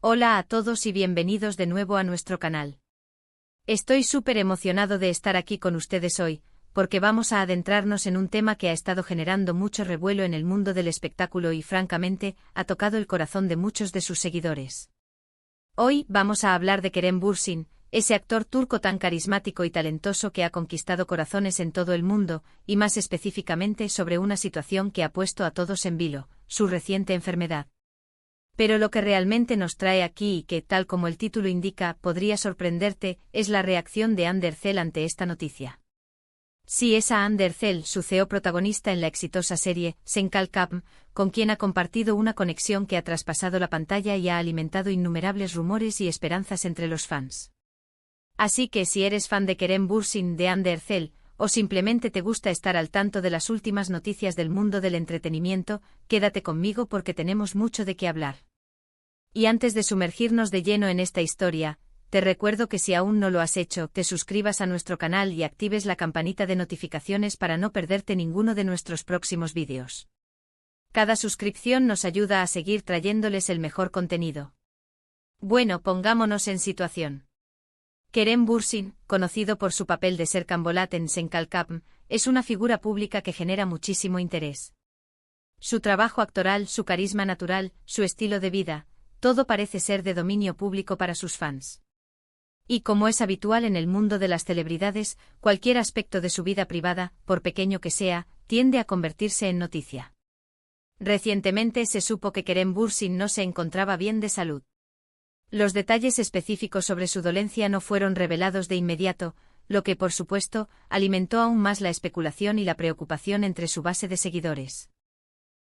Hola a todos y bienvenidos de nuevo a nuestro canal. Estoy súper emocionado de estar aquí con ustedes hoy, porque vamos a adentrarnos en un tema que ha estado generando mucho revuelo en el mundo del espectáculo y francamente, ha tocado el corazón de muchos de sus seguidores. Hoy vamos a hablar de Kerem Bürsin, ese actor turco tan carismático y talentoso que ha conquistado corazones en todo el mundo, y más específicamente sobre una situación que ha puesto a todos en vilo, su reciente enfermedad. Pero lo que realmente nos trae aquí y que, tal como el título indica, podría sorprenderte, es la reacción de Hande Erçel ante esta noticia. Sí, esa Hande Erçel, su CEO protagonista en la exitosa serie Sen Kalkam, con quien ha compartido una conexión que ha traspasado la pantalla y ha alimentado innumerables rumores y esperanzas entre los fans. Así que si eres fan de Kerem Bürsin de Hande Erçel, o simplemente te gusta estar al tanto de las últimas noticias del mundo del entretenimiento, quédate conmigo porque tenemos mucho de qué hablar. Y antes de sumergirnos de lleno en esta historia, te recuerdo que si aún no lo has hecho, te suscribas a nuestro canal y actives la campanita de notificaciones para no perderte ninguno de nuestros próximos vídeos. Cada suscripción nos ayuda a seguir trayéndoles el mejor contenido. Bueno, pongámonos en situación. Kerem Bürsin, conocido por su papel de Serkan Bolat en Sen Kalkam, es una figura pública que genera muchísimo interés. Su trabajo actoral, su carisma natural, su estilo de vida, todo parece ser de dominio público para sus fans. Y como es habitual en el mundo de las celebridades, cualquier aspecto de su vida privada, por pequeño que sea, tiende a convertirse en noticia. Recientemente se supo que Kerem Bürsin no se encontraba bien de salud. Los detalles específicos sobre su dolencia no fueron revelados de inmediato, lo que, por supuesto, alimentó aún más la especulación y la preocupación entre su base de seguidores.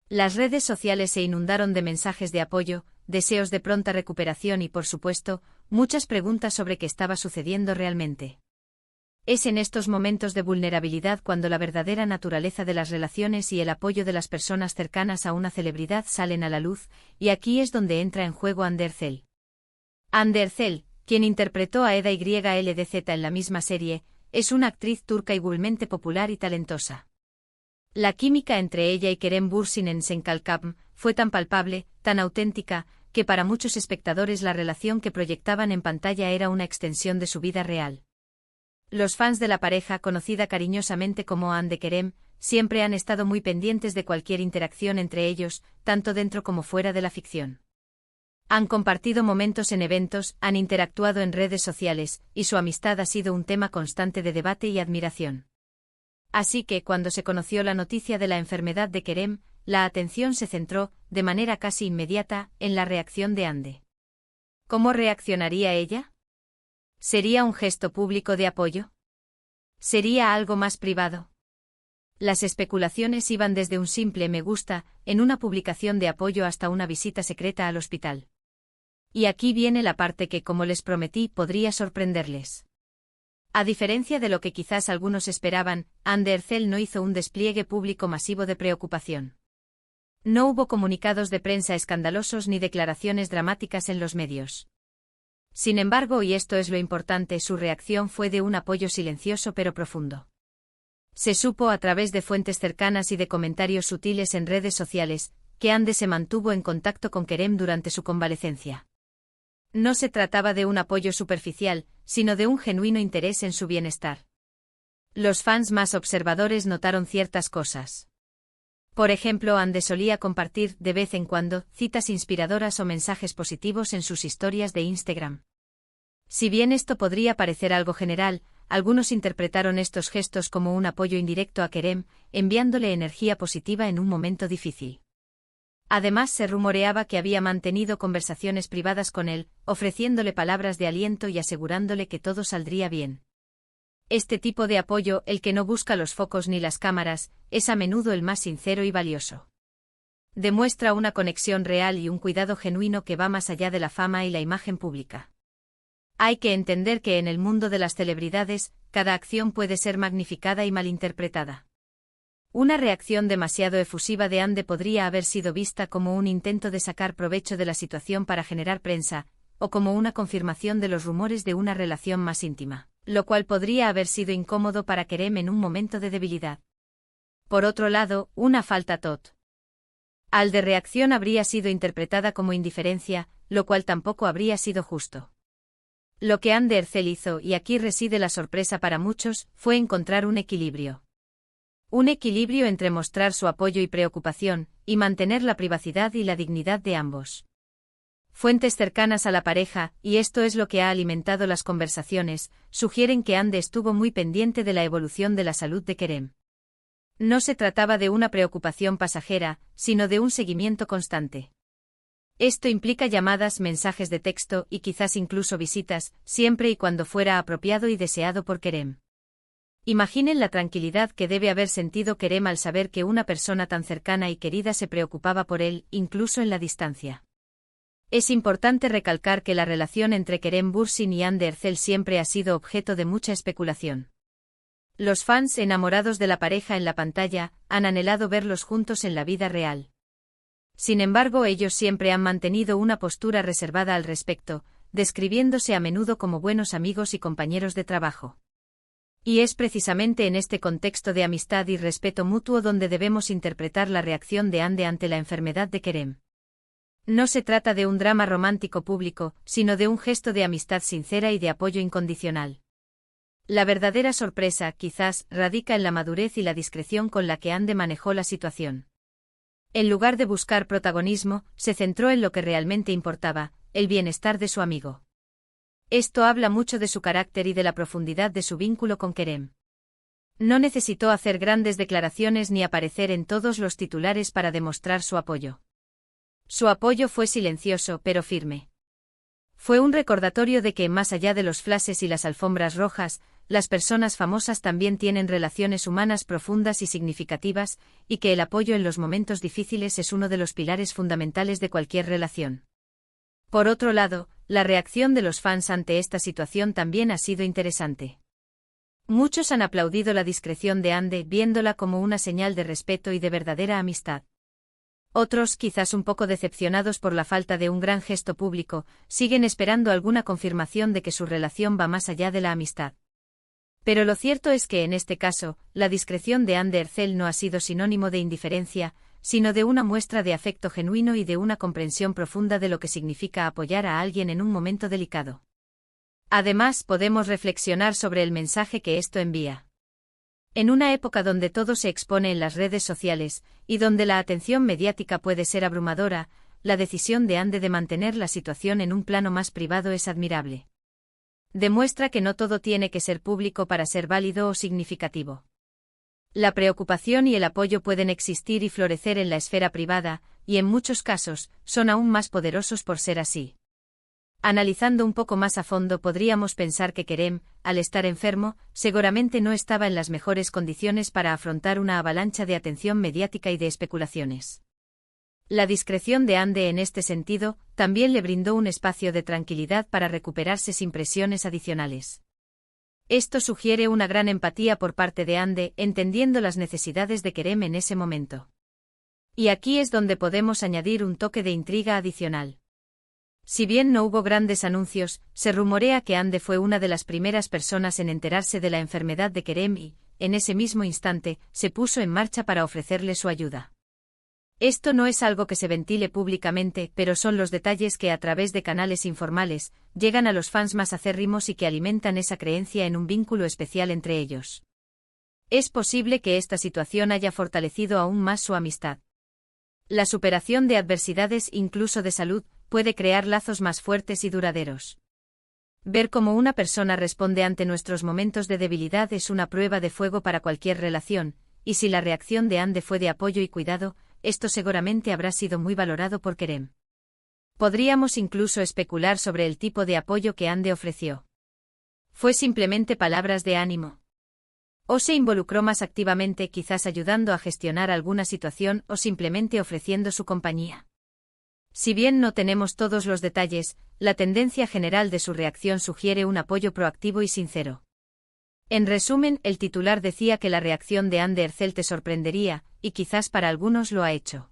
Las redes sociales se inundaron de mensajes de apoyo, deseos de pronta recuperación y, por supuesto, muchas preguntas sobre qué estaba sucediendo realmente. Es en estos momentos de vulnerabilidad cuando la verdadera naturaleza de las relaciones y el apoyo de las personas cercanas a una celebridad salen a la luz, y aquí es donde entra en juego Hande Erçel. Hande Erçel, quien interpretó a Eda YLDZ en la misma serie, es una actriz turca igualmente popular y talentosa. La química entre ella y Kerem Bürsin en Sen Kalkam fue tan palpable, tan auténtica, que para muchos espectadores la relación que proyectaban en pantalla era una extensión de su vida real. Los fans de la pareja, conocida cariñosamente como Hande Kerem, siempre han estado muy pendientes de cualquier interacción entre ellos, tanto dentro como fuera de la ficción. Han compartido momentos en eventos, han interactuado en redes sociales, y su amistad ha sido un tema constante de debate y admiración. Así que cuando se conoció la noticia de la enfermedad de Kerem, la atención se centró, de manera casi inmediata, en la reacción de Hande. ¿Cómo reaccionaría ella? ¿Sería un gesto público de apoyo? ¿Sería algo más privado? Las especulaciones iban desde un simple me gusta en una publicación de apoyo hasta una visita secreta al hospital. Y aquí viene la parte que, como les prometí, podría sorprenderles. A diferencia de lo que quizás algunos esperaban, Hande Erçel no hizo un despliegue público masivo de preocupación. No hubo comunicados de prensa escandalosos ni declaraciones dramáticas en los medios. Sin embargo, y esto es lo importante, su reacción fue de un apoyo silencioso pero profundo. Se supo a través de fuentes cercanas y de comentarios sutiles en redes sociales, que Hande se mantuvo en contacto con Kerem durante su convalecencia. No se trataba de un apoyo superficial, sino de un genuino interés en su bienestar. Los fans más observadores notaron ciertas cosas. Por ejemplo, Hande solía compartir, de vez en cuando, citas inspiradoras o mensajes positivos en sus historias de Instagram. Si bien esto podría parecer algo general, algunos interpretaron estos gestos como un apoyo indirecto a Kerem, enviándole energía positiva en un momento difícil. Además, se rumoreaba que había mantenido conversaciones privadas con él, ofreciéndole palabras de aliento y asegurándole que todo saldría bien. Este tipo de apoyo, el que no busca los focos ni las cámaras, es a menudo el más sincero y valioso. Demuestra una conexión real y un cuidado genuino que va más allá de la fama y la imagen pública. Hay que entender que en el mundo de las celebridades, cada acción puede ser magnificada y malinterpretada. Una reacción demasiado efusiva de Hande podría haber sido vista como un intento de sacar provecho de la situación para generar prensa, o como una confirmación de los rumores de una relación más íntima, lo cual podría haber sido incómodo para Kerem en un momento de debilidad. Por otro lado, una falta tot. Al de reacción habría sido interpretada como indiferencia, lo cual tampoco habría sido justo. Lo que Anne de Hercel hizo, y aquí reside la sorpresa para muchos, fue encontrar un equilibrio. Un equilibrio entre mostrar su apoyo y preocupación, y mantener la privacidad y la dignidad de ambos. Fuentes cercanas a la pareja, y esto es lo que ha alimentado las conversaciones, sugieren que Anne estuvo muy pendiente de la evolución de la salud de Kerem. No se trataba de una preocupación pasajera, sino de un seguimiento constante. Esto implica llamadas, mensajes de texto y quizás incluso visitas, siempre y cuando fuera apropiado y deseado por Kerem. Imaginen la tranquilidad que debe haber sentido Kerem al saber que una persona tan cercana y querida se preocupaba por él, incluso en la distancia. Es importante recalcar que la relación entre Kerem Bürsin y Anne de Hercel siempre ha sido objeto de mucha especulación. Los fans enamorados de la pareja en la pantalla han anhelado verlos juntos en la vida real. Sin embargo, ellos siempre han mantenido una postura reservada al respecto, describiéndose a menudo como buenos amigos y compañeros de trabajo. Y es precisamente en este contexto de amistad y respeto mutuo donde debemos interpretar la reacción de Anne ante la enfermedad de Kerem. No se trata de un drama romántico público, sino de un gesto de amistad sincera y de apoyo incondicional. La verdadera sorpresa, quizás, radica en la madurez y la discreción con la que Anne manejó la situación. En lugar de buscar protagonismo, se centró en lo que realmente importaba, el bienestar de su amigo. Esto habla mucho de su carácter y de la profundidad de su vínculo con Kerem. No necesitó hacer grandes declaraciones ni aparecer en todos los titulares para demostrar su apoyo. Su apoyo fue silencioso pero firme. Fue un recordatorio de que, más allá de los flashes y las alfombras rojas, las personas famosas también tienen relaciones humanas profundas y significativas, y que el apoyo en los momentos difíciles es uno de los pilares fundamentales de cualquier relación. Por otro lado, la reacción de los fans ante esta situación también ha sido interesante. Muchos han aplaudido la discreción de Anne, viéndola como una señal de respeto y de verdadera amistad. Otros, quizás un poco decepcionados por la falta de un gran gesto público, siguen esperando alguna confirmación de que su relación va más allá de la amistad. Pero lo cierto es que en este caso, la discreción de Anne de Hercel no ha sido sinónimo de indiferencia, sino de una muestra de afecto genuino y de una comprensión profunda de lo que significa apoyar a alguien en un momento delicado. Además, podemos reflexionar sobre el mensaje que esto envía. En una época donde todo se expone en las redes sociales, y donde la atención mediática puede ser abrumadora, la decisión de Anne de mantener la situación en un plano más privado es admirable. Demuestra que no todo tiene que ser público para ser válido o significativo. La preocupación y el apoyo pueden existir y florecer en la esfera privada, y en muchos casos, son aún más poderosos por ser así. Analizando un poco más a fondo, podríamos pensar que Kerem, al estar enfermo, seguramente no estaba en las mejores condiciones para afrontar una avalancha de atención mediática y de especulaciones. La discreción de Anne en este sentido también le brindó un espacio de tranquilidad para recuperarse sin presiones adicionales. Esto sugiere una gran empatía por parte de Anne, entendiendo las necesidades de Kerem en ese momento. Y aquí es donde podemos añadir un toque de intriga adicional. Si bien no hubo grandes anuncios, se rumorea que Anne fue una de las primeras personas en enterarse de la enfermedad de Kerem y, en ese mismo instante, se puso en marcha para ofrecerle su ayuda. Esto no es algo que se ventile públicamente, pero son los detalles que a través de canales informales, llegan a los fans más acérrimos y que alimentan esa creencia en un vínculo especial entre ellos. Es posible que esta situación haya fortalecido aún más su amistad. La superación de adversidades, incluso de salud, puede crear lazos más fuertes y duraderos. Ver cómo una persona responde ante nuestros momentos de debilidad es una prueba de fuego para cualquier relación, y si la reacción de Anne fue de apoyo y cuidado, esto seguramente habrá sido muy valorado por Kerem. Podríamos incluso especular sobre el tipo de apoyo que Anne ofreció. ¿Fue simplemente palabras de ánimo? ¿O se involucró más activamente, quizás ayudando a gestionar alguna situación o simplemente ofreciendo su compañía? Si bien no tenemos todos los detalles, la tendencia general de su reacción sugiere un apoyo proactivo y sincero. En resumen, el titular decía que la reacción de Anne de Hercel te sorprendería, y quizás para algunos lo ha hecho.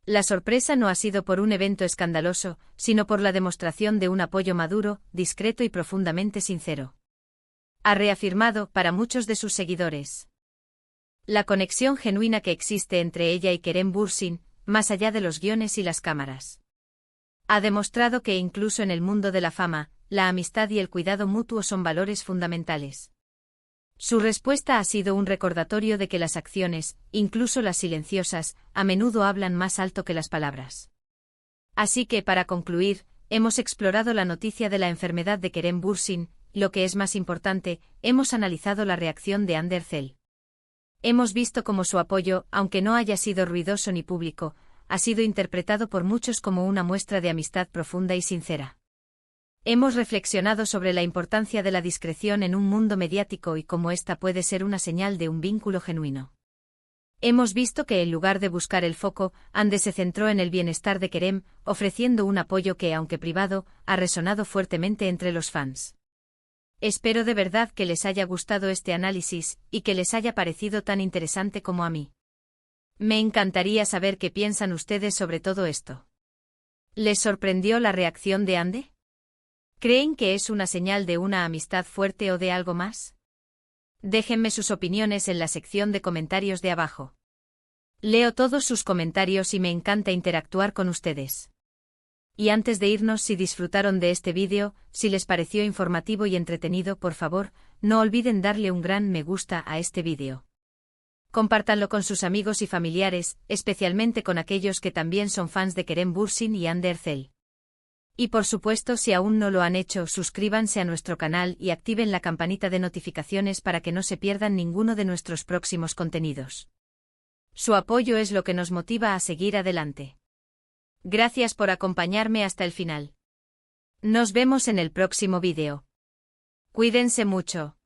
La sorpresa no ha sido por un evento escandaloso, sino por la demostración de un apoyo maduro, discreto y profundamente sincero. Ha reafirmado, para muchos de sus seguidores, la conexión genuina que existe entre ella y Kerem Bürsin, más allá de los guiones y las cámaras. Ha demostrado que incluso en el mundo de la fama, la amistad y el cuidado mutuo son valores fundamentales. Su respuesta ha sido un recordatorio de que las acciones, incluso las silenciosas, a menudo hablan más alto que las palabras. Así que, para concluir, hemos explorado la noticia de la enfermedad de Kerem Bürsin, lo que es más importante, hemos analizado la reacción de Hande Erçel. Hemos visto cómo su apoyo, aunque no haya sido ruidoso ni público, ha sido interpretado por muchos como una muestra de amistad profunda y sincera. Hemos reflexionado sobre la importancia de la discreción en un mundo mediático y cómo esta puede ser una señal de un vínculo genuino. Hemos visto que en lugar de buscar el foco, Hande se centró en el bienestar de Kerem, ofreciendo un apoyo que, aunque privado, ha resonado fuertemente entre los fans. Espero de verdad que les haya gustado este análisis, y que les haya parecido tan interesante como a mí. Me encantaría saber qué piensan ustedes sobre todo esto. ¿Les sorprendió la reacción de Hande? ¿Creen que es una señal de una amistad fuerte o de algo más? Déjenme sus opiniones en la sección de comentarios de abajo. Leo todos sus comentarios y me encanta interactuar con ustedes. Y antes de irnos, si disfrutaron de este vídeo, si les pareció informativo y entretenido, por favor, no olviden darle un gran me gusta a este vídeo. Compártanlo con sus amigos y familiares, especialmente con aquellos que también son fans de Kerem Bürsin y Hande Erçel. Y por supuesto, si aún no lo han hecho, suscríbanse a nuestro canal y activen la campanita de notificaciones para que no se pierdan ninguno de nuestros próximos contenidos. Su apoyo es lo que nos motiva a seguir adelante. Gracias por acompañarme hasta el final. Nos vemos en el próximo vídeo. Cuídense mucho.